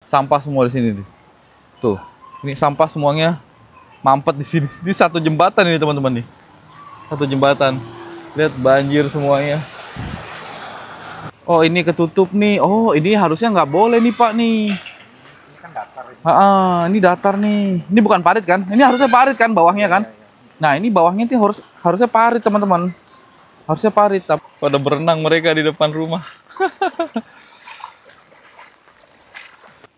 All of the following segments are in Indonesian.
Sampah semua di sini nih. Tuh, ini sampah semuanya mampet di sini. Di satu jembatan ini teman-teman nih. Satu jembatan. Lihat banjir semuanya. Oh, ini ketutup nih. Oh, ini harusnya nggak boleh nih Pak nih. Ini kan datar. Ini datar nih. Ini bukan parit kan? Ini harusnya parit kan bawahnya kan? Nah, ini bawahnya itu harusnya parit teman-teman. Harusnya parit. Tapi pada berenang mereka di depan rumah.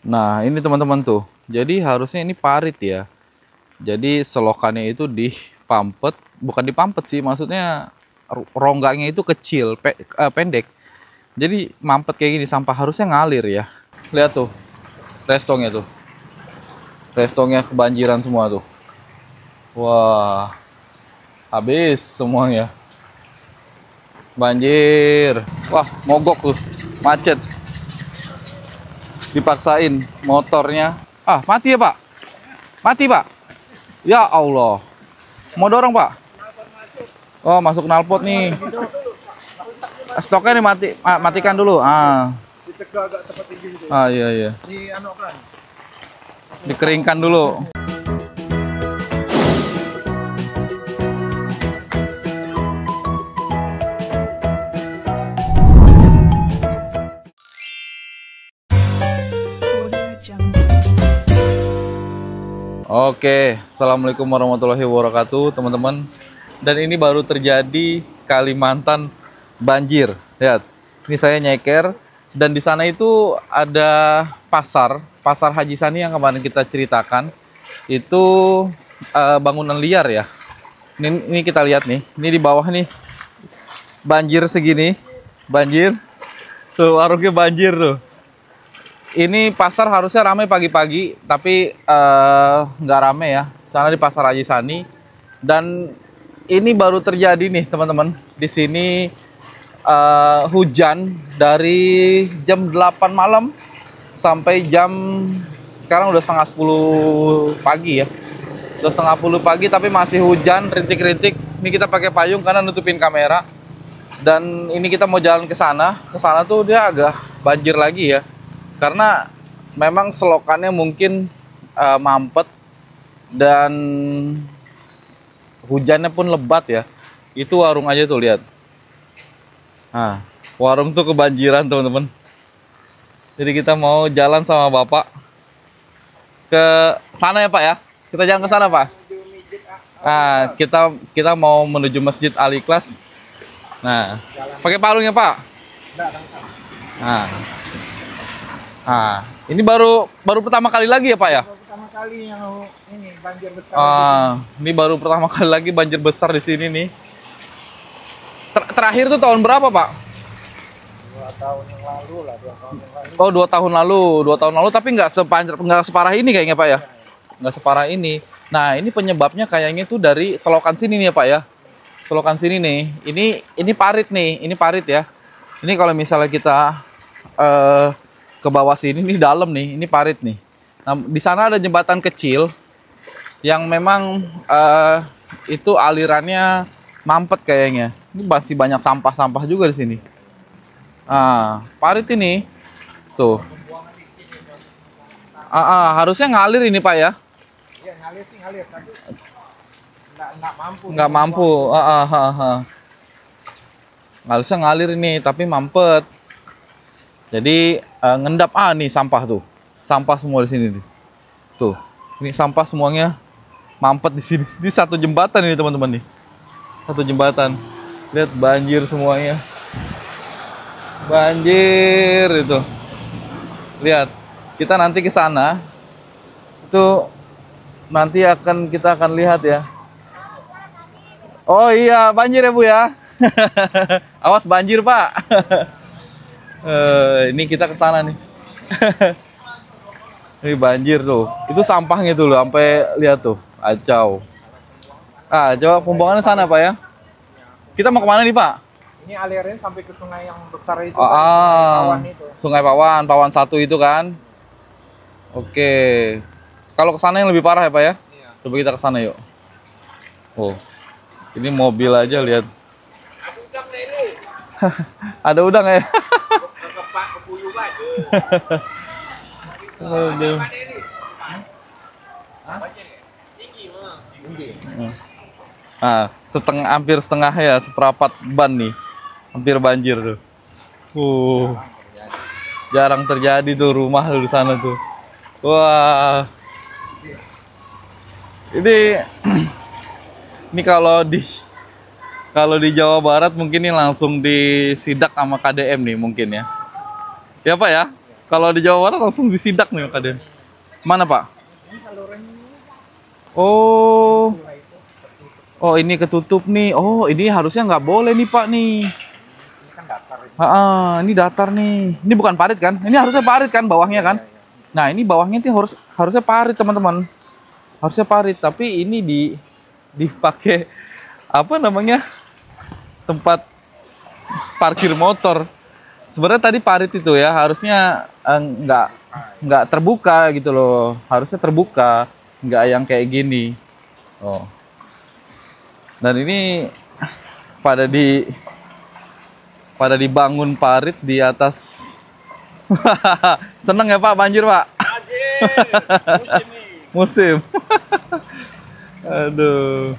Nah, ini teman-teman tuh. Jadi harusnya ini parit ya. Jadi selokannya itu dipampet, bukan dipampet sih, maksudnya rongganya itu kecil, pendek. Jadi mampet kayak gini, sampah harusnya ngalir ya. Lihat tuh, restongnya tuh. Restongnya kebanjiran semua tuh. Wah, habis semuanya. Banjir. Wah, mogok tuh, macet. Dipaksain motornya. Ah, mati ya Pak? Mati Pak? Ya Allah. Mau dorong Pak? Oh, masuk knalpot nih. Stoknya nih matikan dulu. Ditegak agak tepat tinggi gitu. Iya. Dianokan. Dikeringkan dulu. Oke, assalamualaikum warahmatullahi wabarakatuh, teman-teman. Dan ini baru terjadi Kalimantan banjir. Lihat, ini saya nyeker dan di sana itu ada pasar Haji Sani yang kemarin kita ceritakan. Itu bangunan liar ya. Ini kita lihat nih, ini di bawah nih banjir segini, banjir. Tuh warungnya banjir tuh. Ini pasar harusnya ramai pagi-pagi, tapi nggak ramai ya. Sana di pasar Haji Sani. Dan ini baru terjadi nih teman-teman. Di sini hujan dari jam 8 malam sampai sekarang udah setengah 10 pagi ya. Udah setengah 10 pagi tapi masih hujan, rintik-rintik. Ini kita pakai payung karena nutupin kamera. Dan ini kita mau jalan ke sana. Ke sana tuh dia agak banjir lagi ya. Karena memang selokannya mungkin mampet dan hujannya pun lebat ya. Itu warung aja tuh lihat. Nah, warung tuh kebanjiran teman-teman. Jadi kita mau jalan sama Bapak ke sana ya Pak ya. Kita jalan ke sana Pak. Nah, kita mau menuju Masjid Al Ikhlas. Nah, pakai palung ya Pak. Nah, ini baru pertama kali lagi ya Pak ya? Baru pertama kali yang ini banjir besar. Ini baru pertama kali lagi banjir besar di sini nih. Terakhir tuh tahun berapa Pak? 2 tahun yang lalu lah, 2 tahun yang lalu. Oh, 2 tahun lalu tapi nggak separah ini kayaknya Pak ya? Nggak separah ini. Nah, ini penyebabnya kayaknya tuh dari selokan sini nih ya Pak ya? Selokan sini nih. Ini parit nih, ini parit ya. Ini kalau misalnya kita ke bawah sini nih dalam nih, ini parit nih. Nah, di sana ada jembatan kecil yang memang itu alirannya mampet kayaknya. Ini masih banyak sampah-sampah juga di sini. Parit ini tuh. Harusnya ngalir ini Pak ya. Iya, ngalir sih ngalir, tapi nggak mampu. Nggak mampu. Harusnya ngalir ini, tapi mampet. Jadi ngendap nih sampah tuh. Sampah semua di sini nih. Tuh. Ini sampah semuanya mampet di sini. Di satu jembatan ini teman-teman nih. Satu jembatan. Lihat banjir semuanya. Banjir itu. Lihat. Kita nanti ke sana. Itu nanti kita akan lihat ya. Oh iya, banjir ya Bu ya. Awas banjir Pak. Ini kita ke sana nih. Ini banjir tuh. Itu sampahnya tuh loh, sampai lihat tuh, acau. Coba pembuangannya sana Pak ya. Kita mau kemana nih Pak? Ini alirin sampai ke sungai yang besar itu. Pawan itu. Sungai Pawan 1 itu kan. Oke. Kalau ke sana yang lebih parah ya Pak ya? Iya. Coba kita ke sana yuk. Oh. Ini mobil aja lihat. Ada udang ya. Aduh. Nah, hampir setengah ya, seperempat ban nih. Hampir banjir tuh. Jarang terjadi tuh rumah di sana tuh. Wah. Ini ini kalau di Jawa Barat mungkin ini langsung disidak sama KDM nih mungkin ya. Ya Pak ya? Kalau di Jawa Barat langsung disidak nih KDM. Mana Pak? Oh. Oh ini ketutup nih. Oh ini harusnya nggak boleh nih Pak nih. Ini datar nih. Ini bukan parit kan? Ini harusnya parit kan bawahnya kan? Nah ini bawahnya tuh harusnya parit teman-teman. Harusnya parit. Tapi ini dipakai apa namanya, tempat parkir motor. Sebenarnya tadi parit itu ya harusnya nggak terbuka gitu loh. Harusnya terbuka, nggak yang kayak gini. Oh. Dan ini pada dibangun parit di atas. Seneng ya Pak banjir Pak? Musim nih. Musim. Aduh.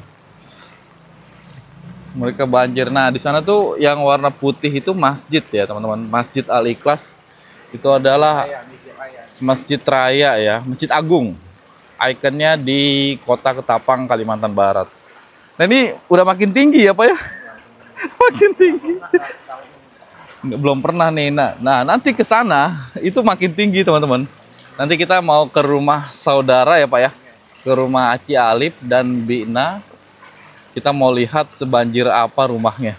Mereka banjir. Nah, di sana tuh yang warna putih itu masjid ya, teman-teman. Masjid Al-Ikhlas itu adalah masjid raya ya, masjid agung. Ikonnya di Kota Ketapang, Kalimantan Barat. Nah, ini udah makin tinggi ya, Pak ya? Makin tinggi. Belum pernah nih. Nah, nanti ke sana itu makin tinggi, teman-teman. Nanti kita mau ke rumah saudara ya, Pak ya. Ke rumah Aci Alip dan Bina. Kita mau lihat sebanjir apa rumahnya.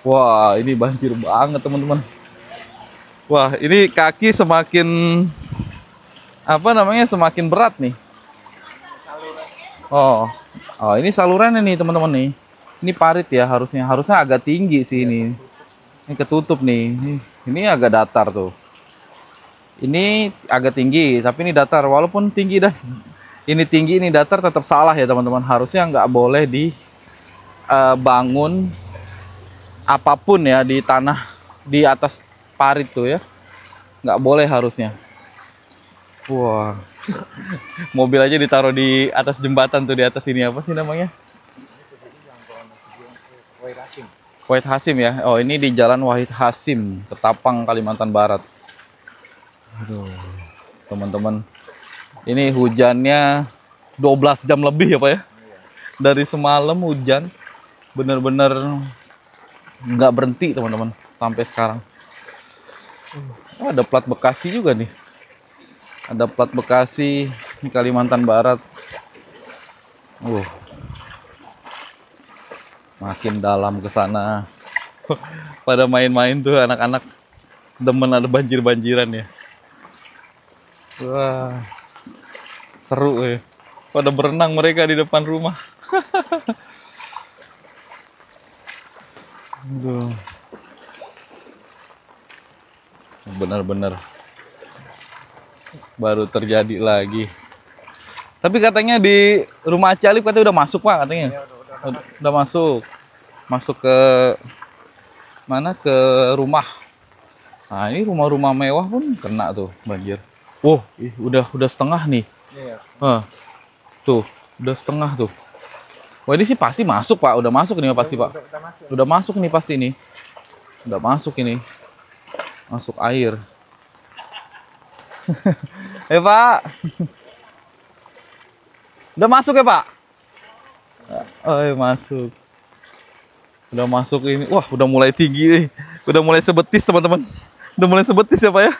Wah, ini banjir banget, teman-teman. Wah, ini kaki semakin apa namanya? Semakin berat nih. Oh, ini salurannya nih, teman-teman nih. Ini parit ya harusnya agak tinggi sih ini. Ini ketutup nih. Ini agak datar tuh. Ini agak tinggi, tapi ini datar. Walaupun tinggi dah. Ini tinggi, ini datar, tetap salah ya teman-teman. Harusnya nggak boleh dibangun apapun ya di tanah di atas parit tuh ya. Nggak boleh harusnya. Wah, mobil aja ditaruh di atas jembatan tuh, di atas ini apa sih namanya? Wahid Hasim ya. Oh ini di Jalan Wahid Hasim, Ketapang, Kalimantan Barat. Aduh, teman-teman. Ini hujannya 12 jam lebih ya Pak ya. Dari semalam hujan. Bener-bener nggak berhenti teman-teman. Sampai sekarang. Ada plat Bekasi juga nih. Ada plat Bekasi di Kalimantan Barat. Makin dalam ke sana. Pada main-main tuh anak-anak. Demen ada banjir-banjiran ya. Wah. Seru ya. Pada berenang mereka di depan rumah. Benar-benar baru terjadi lagi. Tapi katanya di rumah Aci Alip katanya udah masuk Pak katanya. Ya, udah masuk. Masuk ke mana? Ke rumah. Nah, ini rumah-rumah mewah pun kena tuh banjir. Udah setengah nih. Iya. Tuh, udah setengah tuh. Wah ini sih pasti masuk Pak, udah masuk nih pasti Pak. Udah masuk nih pasti nih. Udah masuk ini. Masuk air. Pak. Udah masuk ya Pak? Masuk. Udah masuk ini. Wah, udah mulai tinggi nih. Udah mulai sebetis teman-teman. Udah mulai sebetis ya Pak ya?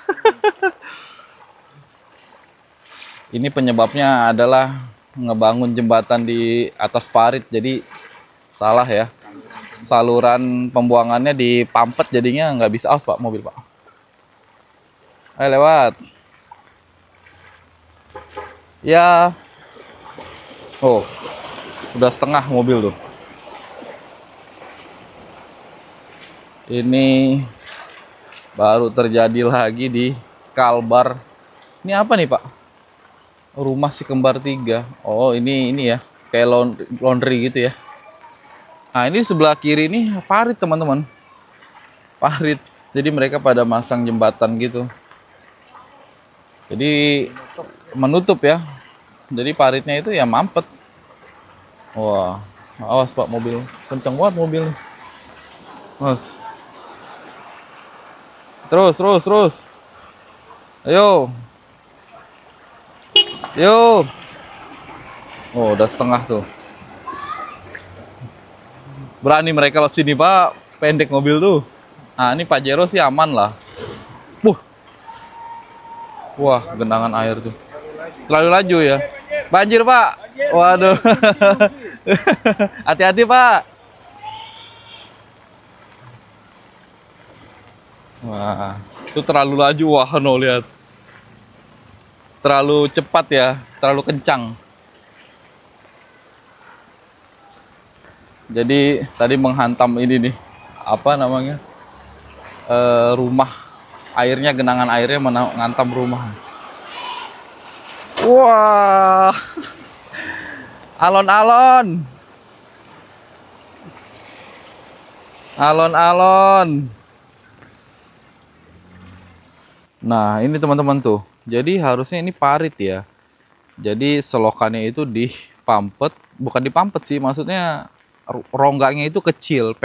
Ini penyebabnya adalah ngebangun jembatan di atas parit, jadi salah ya. Saluran pembuangannya dipampet jadinya nggak bisa aus Pak mobil Pak. Ayo lewat. Ya. Udah setengah mobil tuh. Ini baru terjadi lagi di Kalbar. Ini apa nih Pak? Rumah si kembar 3. Oh ini ya, kayak laundry gitu ya. Nah ini sebelah kiri ini parit teman-teman. Parit. Jadi mereka pada masang jembatan gitu. Jadi menutup ya. Jadi paritnya itu ya mampet. Wah, awas Pak, mobil kenceng banget mobil. Mas. Terus. Ayo. Yo. Oh, udah setengah tuh. Berani mereka lewat sini, Pak. Pendek mobil tuh. Nah, ini Pak Jero sih aman lah. Wah, genangan air tuh. Terlalu laju ya. Banjir, Pak. Waduh. Hati-hati, Pak. Wah, itu terlalu laju. Wah, no, lihat. Terlalu cepat ya, terlalu kencang. Jadi tadi menghantam ini nih, apa namanya, rumah. Airnya, genangan airnya menghantam rumah. Wah, alon-alon, alon-alon. Nah, ini teman-teman tuh. Jadi harusnya ini parit ya. Jadi selokannya itu dipampet, bukan dipampet sih, maksudnya rongganya itu kecil,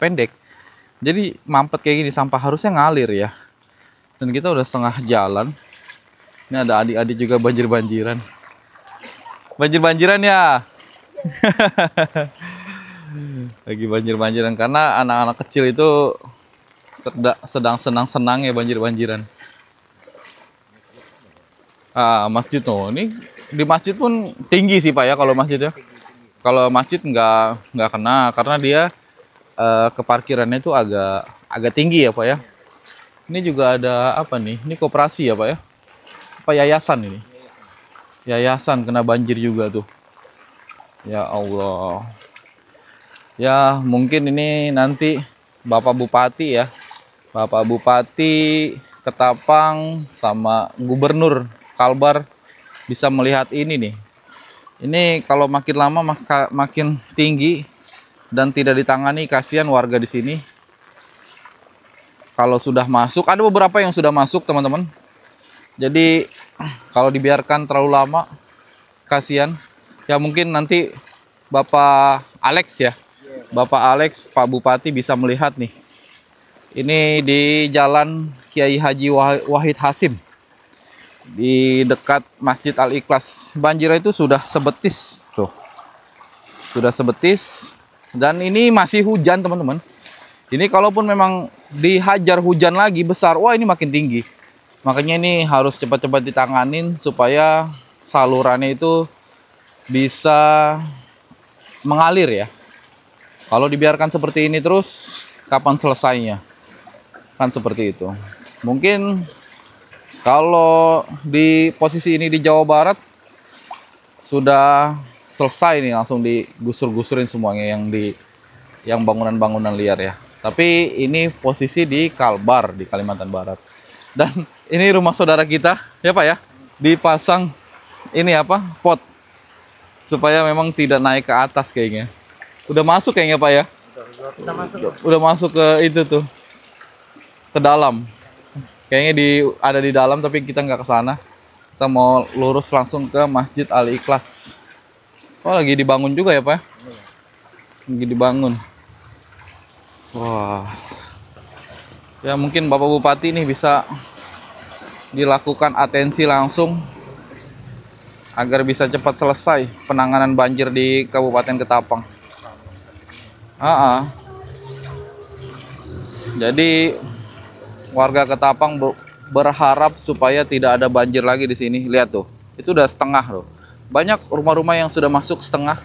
pendek. Jadi mampet kayak gini, sampah harusnya ngalir ya. Dan kita udah setengah jalan. Ini ada adik-adik juga banjir-banjiran. Banjir-banjiran ya. Lagi banjir-banjiran karena anak-anak kecil itu sedang senang-senang ya banjir-banjiran. Masjid tuh, ini di masjid pun tinggi sih Pak ya kalau masjid ya. Kalau masjid nggak kena karena dia ke parkirannya itu agak tinggi ya Pak ya. Ini juga ada apa nih? Ini koperasi ya Pak ya? Apa yayasan ini? Yayasan kena banjir juga tuh. Ya Allah. Ya mungkin ini nanti Bapak Bupati ya. Bapak Bupati Ketapang sama Gubernur Kalbar bisa melihat ini nih. Ini kalau makin lama makin tinggi dan tidak ditangani, kasihan warga di sini. Kalau sudah masuk, ada beberapa yang sudah masuk teman-teman. Jadi kalau dibiarkan terlalu lama, kasihan. Ya mungkin nanti Bapak Alex ya, Bapak Alex, Pak Bupati bisa melihat nih. Ini di Jalan Kiai Haji Wahid Hasim, di dekat Masjid Al Ikhlas. Banjir itu sudah sebetis tuh, sudah sebetis. Dan ini masih hujan teman-teman. Ini kalaupun memang dihajar hujan lagi besar, wah ini makin tinggi. Makanya ini harus cepat-cepat ditanganin supaya salurannya itu bisa mengalir ya. Kalau dibiarkan seperti ini terus, kapan selesainya? Kan seperti itu. Mungkin kalau di posisi ini di Jawa Barat sudah selesai nih, langsung digusur-gusurin semuanya yang bangunan-bangunan liar ya. Tapi ini posisi di Kalbar di Kalimantan Barat. Dan ini rumah saudara kita ya Pak ya. Dipasang ini apa? Pot. Supaya memang tidak naik ke atas kayaknya. Udah masuk kayaknya Pak ya? Udah masuk ke itu tuh. Ke dalam. Kayaknya ada di dalam tapi kita nggak ke sana. Kita mau lurus langsung ke Masjid Al Ikhlas. Oh, lagi dibangun juga ya Pak? Lagi dibangun. Wah. Ya mungkin Bapak Bupati nih bisa dilakukan atensi langsung agar bisa cepat selesai penanganan banjir di Kabupaten Ketapang. Jadi warga Ketapang berharap supaya tidak ada banjir lagi di sini. Lihat tuh, itu udah setengah loh. Banyak rumah-rumah yang sudah masuk setengah.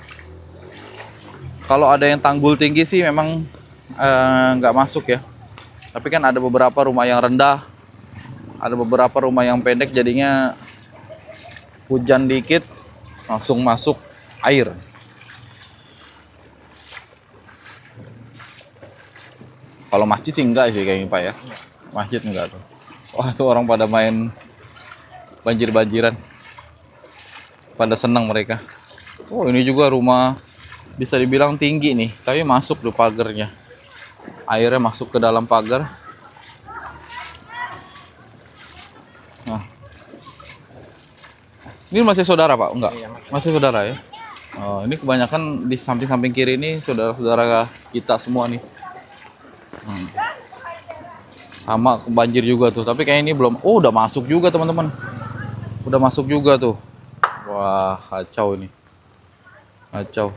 Kalau ada yang tanggul tinggi sih memang nggak masuk ya. Tapi kan ada beberapa rumah yang rendah, ada beberapa rumah yang pendek, jadinya hujan dikit langsung masuk air. Kalau masjid sih enggak sih kayaknya Pak ya. Masjid enggak tuh. Wah tuh orang pada main banjir-banjiran. Pada senang mereka. Oh ini juga rumah bisa dibilang tinggi nih. Tapi masuk tuh pagarnya. Airnya masuk ke dalam pagar. Nah. Ini masih saudara Pak? Enggak? Iya, Masih saudara ya? Oh, ini kebanyakan di samping-samping kiri ini saudara-saudara kita semua nih. Sama banjir juga tuh, tapi kayak ini belum. Oh, udah masuk juga teman-teman. Udah masuk juga tuh. Wah, kacau ini. Kacau.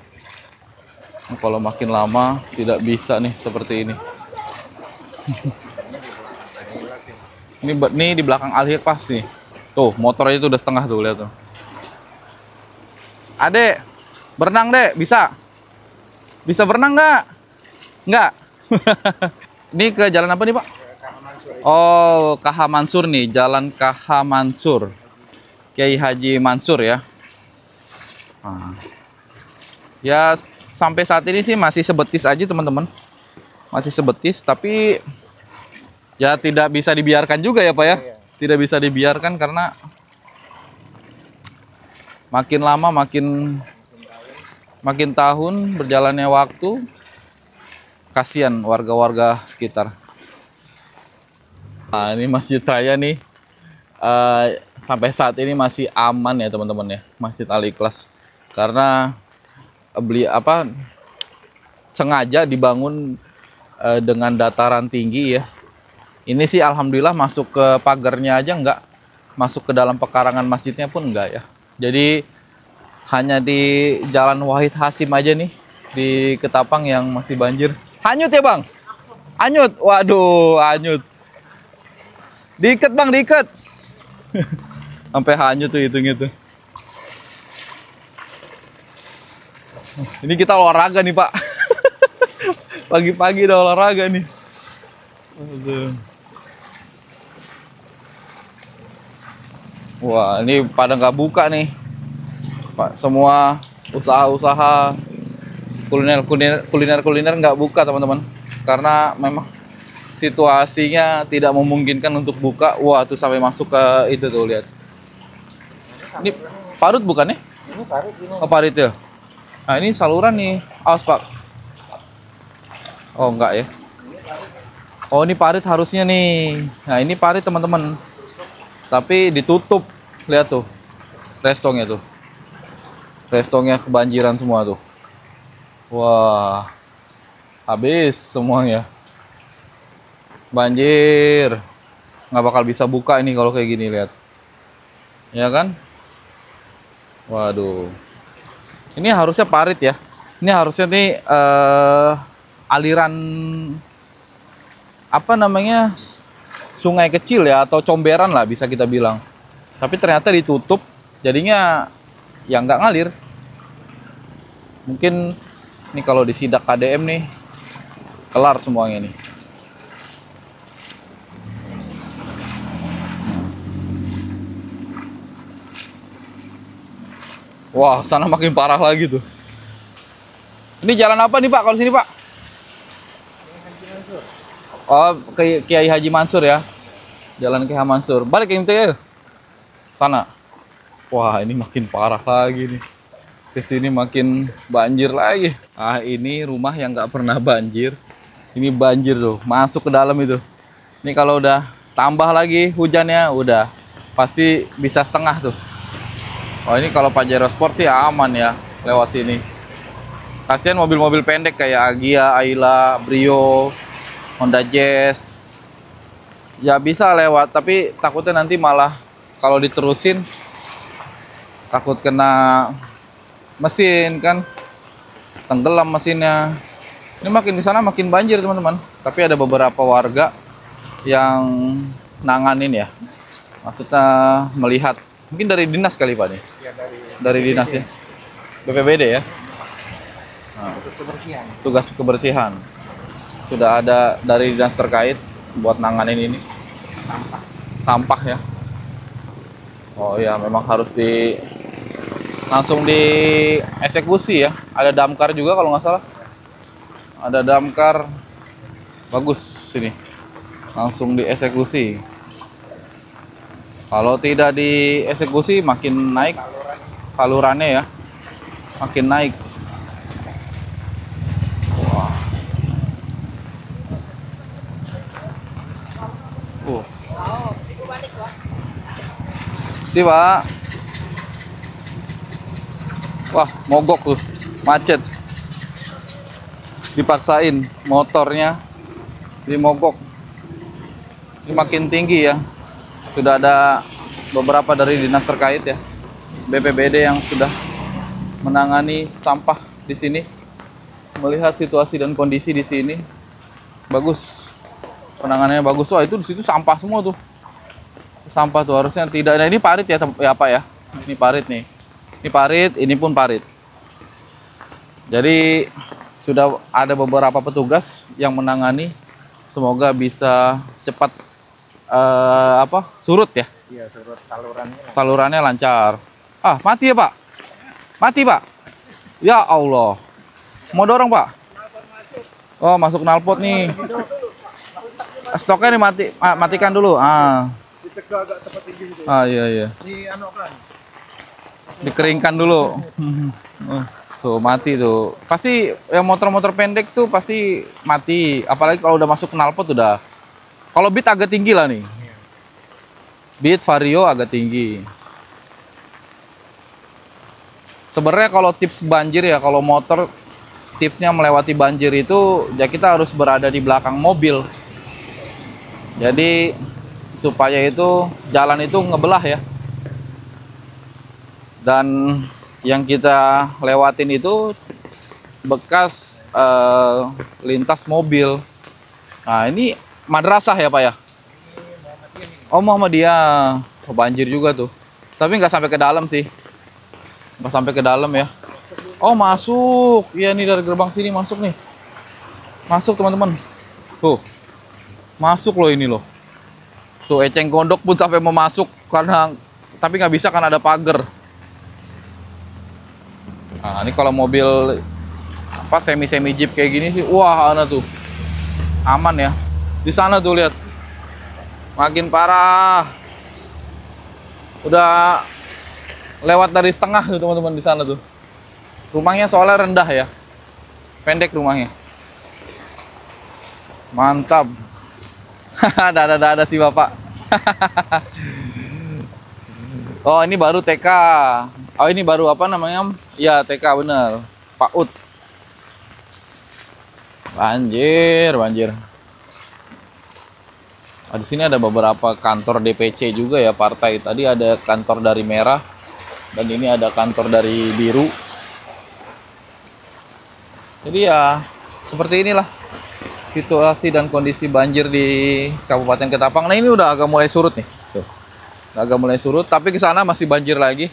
Kalau makin lama tidak bisa nih seperti ini. Ini di belakang Alhik pas nih. Tuh, motornya itu udah setengah tuh, lihat tuh. Adek, berenang dek, bisa? Bisa berenang nggak? Nggak? Ini ke jalan apa nih Pak? Oh, KH Mansur nih, jalan KH Mansur. Kiai Haji Mansur ya. Nah. Ya, sampai saat ini sih masih sebetis aja teman-teman. Masih sebetis, tapi ya tidak bisa dibiarkan juga ya Pak ya. Tidak bisa dibiarkan karena makin lama makin tahun berjalannya waktu, kasihan warga-warga sekitar. Nah, ini Masjid Raya nih sampai saat ini masih aman ya teman-teman ya, Masjid Al Ikhlas, karena sengaja dibangun dengan dataran tinggi ya. Ini sih alhamdulillah masuk ke pagarnya aja enggak, masuk ke dalam pekarangan masjidnya pun enggak ya. Jadi hanya di Jalan Wahid Hasim aja nih di Ketapang yang masih banjir. Hanyut ya Bang? Hanyut, waduh hanyut. Diikat Bang, diikat. Sampai hanyut tuh hitung-hitung. Ini kita olahraga nih Pak. Pagi-pagi udah olahraga nih. Aduh. Wah, ini pada nggak buka nih Pak. Semua usaha-usaha kuliner nggak buka teman-teman. Karena memang situasinya tidak memungkinkan untuk buka. Wah, tuh sampai masuk ke itu tuh, lihat. Ini parut bukan ya? Ini parit ini. Oh, parit ya. Nah, ini saluran nih. Awas, Pak. Oh, enggak ya. Oh, ini parit harusnya nih. Nah, ini parit, teman-teman. Tapi ditutup. Lihat tuh. Restongnya tuh. Restongnya kebanjiran semua tuh. Wah. Habis semuanya. Banjir. Nggak bakal bisa buka ini kalau kayak gini, lihat. Ya kan? Waduh. Ini harusnya parit ya. Ini harusnya nih aliran apa namanya? Sungai kecil ya, atau comberan lah bisa kita bilang. Tapi ternyata ditutup, jadinya ya nggak ngalir. Mungkin ini kalau disidak KDM nih kelar semuanya nih. Wah, sana makin parah lagi tuh. Ini jalan apa nih Pak kalau sini Pak? Oh, ke Kiai Haji Mansur ya. Jalan Kiai Mansur. Balik ke MTY. Sana. Wah, ini makin parah lagi nih. Ke sini makin banjir lagi. Ah, ini rumah yang nggak pernah banjir. Ini banjir tuh, masuk ke dalam itu. Ini kalau udah tambah lagi hujannya, udah pasti bisa setengah tuh. Oh, ini kalau Pajero Sport sih aman ya lewat sini. Kasihan mobil-mobil pendek kayak Agia, Ayla, Brio, Honda Jazz. Ya bisa lewat, tapi takutnya nanti malah kalau diterusin takut kena mesin kan. Tenggelam mesinnya. Ini makin di sana makin banjir, teman-teman. Tapi ada beberapa warga yang nanganin ya. Maksudnya melihat. Mungkin dari dinas kali Pak nih. Ya, dari dinas ya. BPBD ya. Nah, kebersihan. tugas kebersihan. Sudah ada dari dinas terkait buat nanganin ini. Sampah ya. Oh ya, memang harus langsung dieksekusi ya. Ada damkar juga kalau nggak salah. Ada damkar. Bagus sini. Langsung dieksekusi. Kalau tidak dieksekusi makin naik salurannya ya. Makin naik. Wah. Si Pak. Wah, mogok tuh, macet. Dipaksain motornya dimogok. Ini makin tinggi ya. Sudah ada beberapa dari dinas terkait ya, BPBD yang sudah menangani sampah di sini. Melihat situasi dan kondisi di sini, bagus. Penanganannya bagus. Wah, itu di situ sampah semua tuh. Sampah tuh harusnya tidak. Nah, ini parit ya, ya Pak ya. Ini parit nih. Ini parit, ini pun parit. Jadi sudah ada beberapa petugas yang menangani. Semoga bisa cepat surut ya. Iya, surut salurannya. Salurannya lancar. Ah, mati ya Pak? Mati Pak? Ya Allah. Mau dorong Pak? Oh, masuk knalpot nih. Stoknya matikan dulu. Ah. Ah, iya. Dikeringkan dulu. Tuh mati tuh. Pasti yang motor-motor pendek tuh pasti mati. Apalagi kalau udah masuk knalpot udah. Kalau Beat agak tinggi lah nih. Beat Vario agak tinggi. Sebenarnya kalau tips banjir ya, kalau motor tipsnya melewati banjir itu ya kita harus berada di belakang mobil. Jadi supaya itu jalan itu ngebelah ya. Dan yang kita lewatin itu bekas lintas mobil. Nah, ini madrasah ya Pak ya? Oh, Muhammadiyah. Oh, banjir juga tuh. Tapi nggak sampai ke dalam sih. Nggak sampai ke dalam ya. Oh, masuk. Iya, nih dari gerbang sini masuk nih. Masuk teman-teman. Tuh. Masuk loh ini loh. Tuh, eceng gondok pun sampai mau masuk. Tapi nggak bisa kan ada pagar. Nah, ini kalau mobil semi jeep kayak gini sih, wah, ana tuh aman ya. Di sana tuh lihat, makin parah. Udah lewat dari setengah tuh teman-teman di sana tuh. Rumahnya soalnya rendah ya, pendek rumahnya. Mantap. Ada sih Bapak. Oh, ini baru TK. Oh, ini baru apa namanya? Ya, TK bener. PAUD. Banjir. Nah, di sini ada beberapa kantor DPC juga ya, partai. Tadi ada kantor dari merah dan ini ada kantor dari biru. Jadi ya seperti inilah situasi dan kondisi banjir di Kabupaten Ketapang. Nah, ini udah agak mulai surut nih. Tuh. Agak mulai surut, tapi ke sana masih banjir lagi.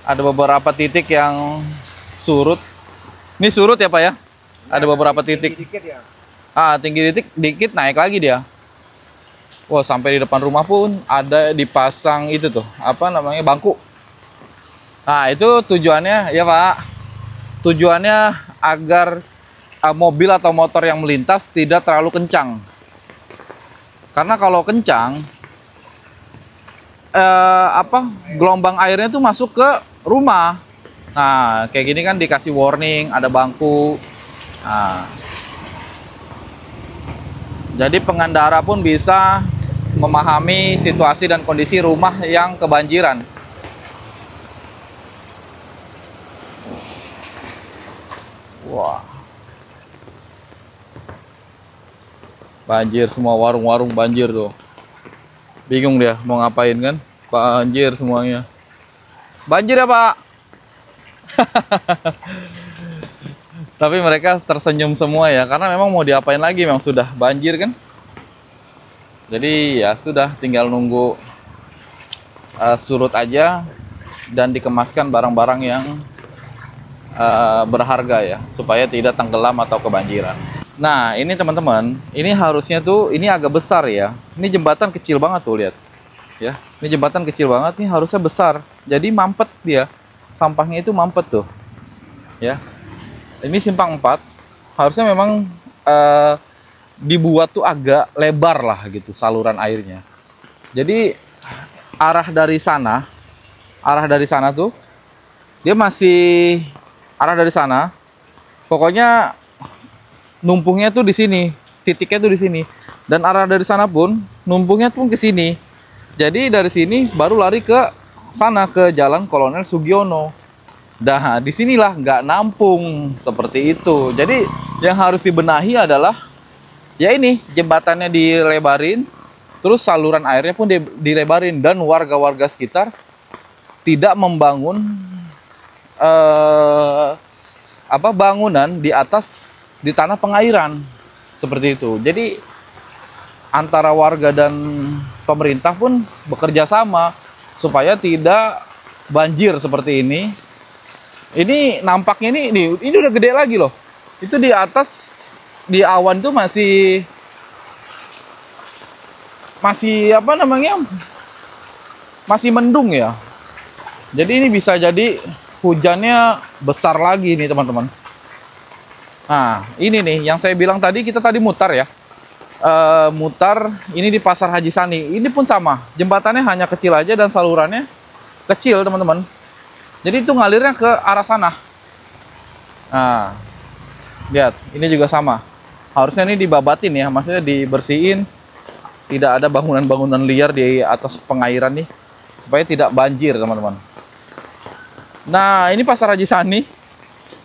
Ada beberapa titik yang surut. Ini surut ya Pak ya? Ada beberapa titik. Dikit ya. Ah, tinggi dikit naik lagi dia. Wah, sampai di depan rumah pun ada dipasang itu tuh, apa namanya, bangku. Nah, itu tujuannya ya Pak. Tujuannya agar mobil atau motor yang melintas tidak terlalu kencang. Karena kalau kencang gelombang airnya tuh masuk ke rumah. Nah, kayak gini kan dikasih warning, ada bangku. Nah, jadi pengendara pun bisa memahami situasi dan kondisi rumah yang kebanjiran. Wah. Banjir semua, warung-warung banjir tuh. Bingung dia mau ngapain kan? Banjir semuanya. Banjir ya Pak. Tapi mereka tersenyum semua ya, karena memang mau diapain lagi, memang sudah banjir kan. Jadi ya sudah, tinggal nunggu surut aja dan dikemaskan barang-barang yang berharga ya, supaya tidak tenggelam atau kebanjiran. Nah, ini teman-teman, ini harusnya tuh, ini agak besar ya. Ini jembatan kecil banget tuh, lihat. Ya, ini jembatan kecil banget, ini harusnya besar. Jadi mampet dia. Sampahnya itu mampet tuh. Ya. Ini simpang 4. Harusnya memang dibuat tuh agak lebar lah gitu saluran airnya. Jadi arah dari sana tuh dia masih arah dari sana. Pokoknya numpuknya tuh di sini, titiknya tuh di sini. Dan arah dari sana pun numpuknya tuh ke sini. Jadi dari sini baru lari ke sana, ke Jalan Kolonel Sugiono. Nah, disinilah nggak nampung seperti itu. Jadi yang harus dibenahi adalah ya ini jembatannya dilebarin, terus saluran airnya pun dilebarin, dan warga-warga sekitar tidak membangun bangunan di atas di tanah pengairan seperti itu. Jadi antara warga dan pemerintah pun bekerja sama supaya tidak banjir seperti ini. Ini nampaknya ini udah gede lagi loh. Itu di atas di awan tuh masih apa namanya? Masih mendung ya. Jadi ini bisa jadi hujannya besar lagi nih teman-teman. Nah, ini nih yang saya bilang tadi, kita tadi mutar ya. Mutar ini di Pasar Haji Sani. Ini pun sama. Jembatannya hanya kecil aja dan salurannya kecil, teman-teman. Jadi itu ngalirnya ke arah sana. Nah, lihat, ini juga sama. Harusnya ini dibabatin ya, maksudnya dibersihin. Tidak ada bangunan-bangunan liar di atas pengairan nih, supaya tidak banjir, teman-teman. Nah, ini Pasar Haji Sani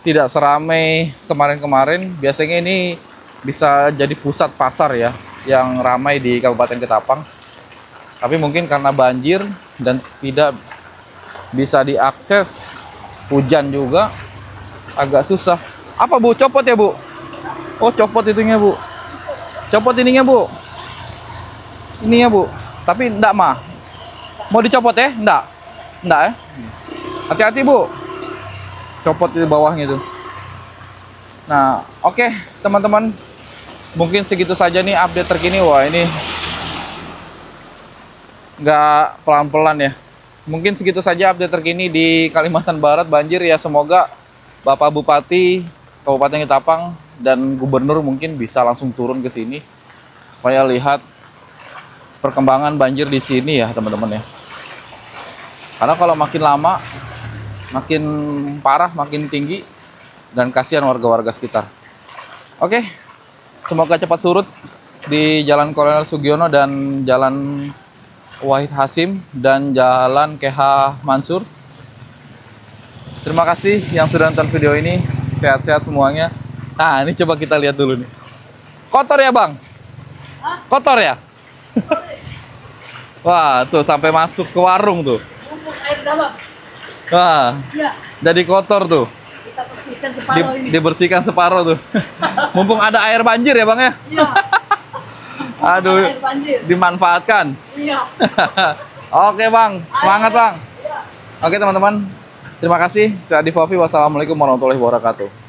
tidak seramai kemarin-kemarin. Biasanya ini bisa jadi pusat pasar ya, yang ramai di Kabupaten Ketapang. Tapi mungkin karena banjir dan tidak bisa diakses, hujan juga, agak susah. Apa Bu? Copot ya Bu? Oh, copot itunya Bu. Copot ininya Bu. Ini ya Bu. Tapi enggak mah. Mau dicopot ya? Enggak. Enggak ya? Hati-hati Bu. Copot di bawahnya itu. Nah, oke, teman-teman. Mungkin segitu saja nih update terkini. Wah, ini nggak pelan-pelan ya. Mungkin segitu saja update terkini di Kalimantan Barat banjir ya. Semoga Bapak Bupati Kabupaten Ketapang dan Gubernur mungkin bisa langsung turun ke sini supaya lihat perkembangan banjir di sini ya, teman-teman ya. Karena kalau makin lama, makin parah, makin tinggi, dan kasihan warga-warga sekitar. Oke, semoga cepat surut di Jalan Kolonel Sugiono dan Jalan Wahid Hasim dan Jalan KH Mansur. Terima kasih yang sudah nonton video ini. Sehat-sehat semuanya. Nah, ini coba kita lihat dulu nih. Kotor ya, Bang? Hah? Kotor ya? Wah, tuh sampai masuk ke warung tuh. Air dalam. Wah, Ya. jadi kotor tuh. Kita bersihkan separuh ini. Dibersihkan separuh tuh. Mumpung ada air banjir ya, Bang ya? Iya. Aduh, Air banjir. dimanfaatkan. Iya. Oke, Bang. Semangat, Bang. Iya. Oke, teman-teman. Terima kasih. Saya Adi Fofi. Wassalamualaikum warahmatullahi wabarakatuh.